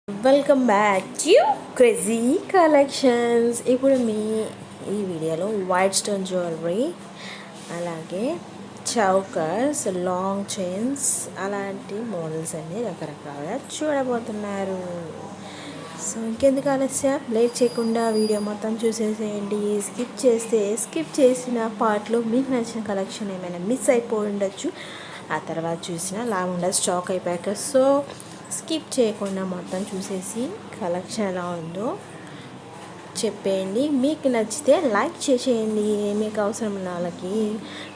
Welcome back to crazy collections. ఇప్పుడు ఈ వీడియోలో వైట్ స్టోన్ జ్యువెలరీ, అలాగే చౌకర్స్, లాంగ్ చైన్స్, అలాంటి మోడల్స్ అన్ని రకరకాలుగా చూడబోతున్నారు. సో ఇంకెందుకు ఆలస్యం, లేట్ చేయకుండా వీడియో మొత్తం చూసేసేయండి. స్కిప్ చేసిన పార్ట్లో మీకు నచ్చిన కలెక్షన్ ఏమైనా మిస్ అయిపోయి ఉండొచ్చు, ఆ తర్వాత చూసినా లాభం ఉండదు, స్టాక్ అయిపోయాక. సో స్కిప్ చేయకుండా మొత్తం చూసేసి కలెక్షన్ ఎలా ఉందో చెప్పేయండి. మీకు నచ్చితే లైక్ చేసేయండి, మీకు అవసరం ఉన్న వాళ్ళకి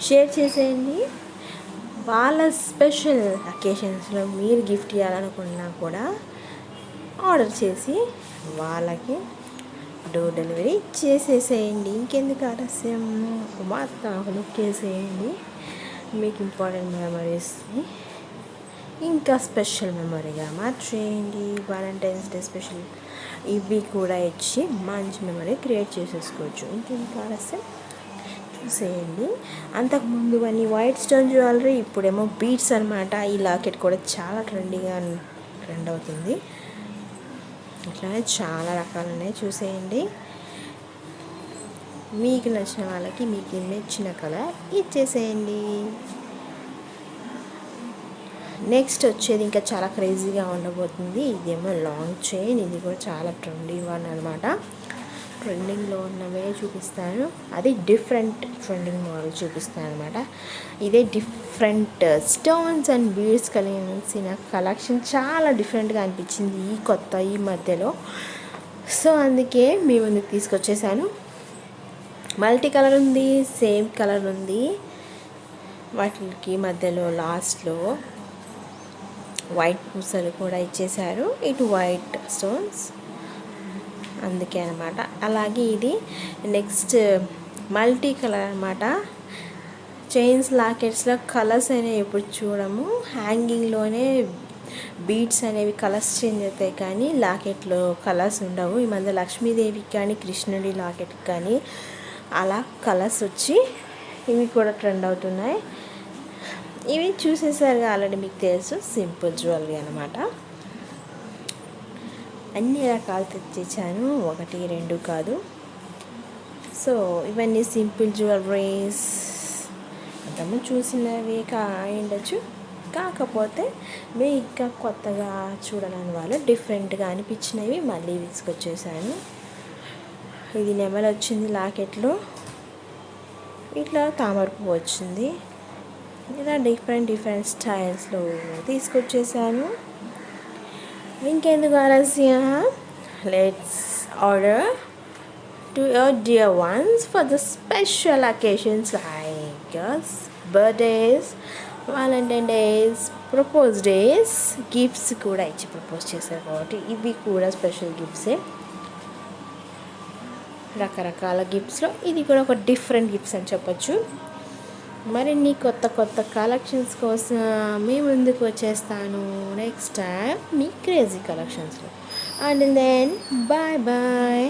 షేర్ చేసేయండి. వాళ్ళ స్పెషల్ అకేషన్స్లో మీరు గిఫ్ట్ ఇవ్వాలనుకున్నా కూడా ఆర్డర్ చేసి వాళ్ళకి డోర్ డెలివరీ చేసేసేయండి. ఇంకెందుకు ఆలస్యం, మొత్తం లుక్ చేసేయండి. మీకు ఇంపార్టెంట్ మెమరీస్ని ఇంకా స్పెషల్ మెమరీగా మార్చేయండి. వాలంటైన్స్ డే స్పెషల్ ఇవి కూడా ఇచ్చి మంచి మెమరీ క్రియేట్ చేసేసుకోవచ్చు. ఇంకెందుకు ఆలస్యం, చూసేయండి. అంతకుముందు అన్ని వైట్ స్టోన్ జ్యువెలరీ, ఇప్పుడేమో బీడ్స్ అనమాట. ఈ లాకెట్ కూడా చాలా ట్రెండ్ అవుతుంది. ఇట్లానే చాలా రకాలు ఉన్నాయి, చూసేయండి. మీకు నచ్చిన వాళ్ళకి మీకు నచ్చిన కలర్ ఇచ్చేసేయండి. నెక్స్ట్ వచ్చేది ఇంకా చాలా క్రేజీగా ఉండబోతుంది. ఇదేమో లాంగ్ చైన్, ఇది కూడా చాలా ట్రెండింగ్ వన్ అనమాట. ట్రెండింగ్లో ఉన్నవే చూపిస్తాను, అది ట్రెండింగ్ మోడల్ చూపిస్తాను అనమాట. ఇదే డిఫరెంట్ స్టోన్స్ అండ్ బీడ్స్ కలిగిన కలెక్షన్ చాలా డిఫరెంట్గా అనిపించింది ఈ మధ్యలో. సో అందుకే మీ ముందుకు తీసుకొచ్చేసాను. మల్టీ కలర్ ఉంది, సేమ్ కలర్ ఉంది. వాటికి మధ్యలో లాస్ట్లో వైట్ పూసలు కూడా ఇచ్చేశారు, ఇటు వైట్ స్టోన్స్, అందుకే అనమాట. అలాగే ఇది నెక్స్ట్ మల్టీ కలర్ అనమాట. చైన్స్, లాకెట్స్లో కలర్స్ అనేవి ఎప్పుడు చూడము. హ్యాంగింగ్లోనే బీడ్స్ అనేవి కలర్స్ చేంజ్ అవుతాయి, కానీ లాకెట్లో కలర్స్ ఉండవు. ఈ మధ్య లక్ష్మీదేవికి కానీ కృష్ణుడి లాకెట్కి కానీ అలా కలర్స్ వచ్చి ఇవి కూడా ట్రెండ్ అవుతున్నాయి. ఇవి చూసేసారుగా ఆల్రెడీ, మీకు తెలుసు, సింపుల్ జ్యువెలరీ అనమాట. అన్ని రకాలు తెచ్చేసాను, 1 2 కాదు. సో ఇవన్నీ సింపుల్ జ్యువెలరీస్, అంతము చూసినవి ఉండొచ్చు. కాకపోతే మీ ఇంకా కొత్తగా చూడాలని వాళ్ళు డిఫరెంట్గా అనిపించినవి మళ్ళీ తీసుకొచ్చేసాను. ఇది నెమలి వచ్చింది లాకెట్లో, ఇట్లా తామర పువ్వు వచ్చింది. ఇలా డిఫరెంట్ స్టైల్స్లో తీసుకొచ్చేసాను. ఇంకెందుకు ఆలస్యం, let's order to your dear ones for the special occasions like birthdays, Valentine days, propose days. Gifts కూడా ఇచ్చి ప్రపోజ్ చేశారు కాబట్టి ఇవి కూడా స్పెషల్ గిఫ్ట్సే. రకరకాల గిఫ్ట్స్లో ఇది కూడా ఒక డిఫరెంట్ గిఫ్ట్స్ అని చెప్పొచ్చు. మరిన్ని కొత్త కలెక్షన్స్ కోసం మీ ముందుకు వచ్చేస్తాను నెక్స్ట్ టైం మీ క్రేజీ కలెక్షన్స్లో. And then bye.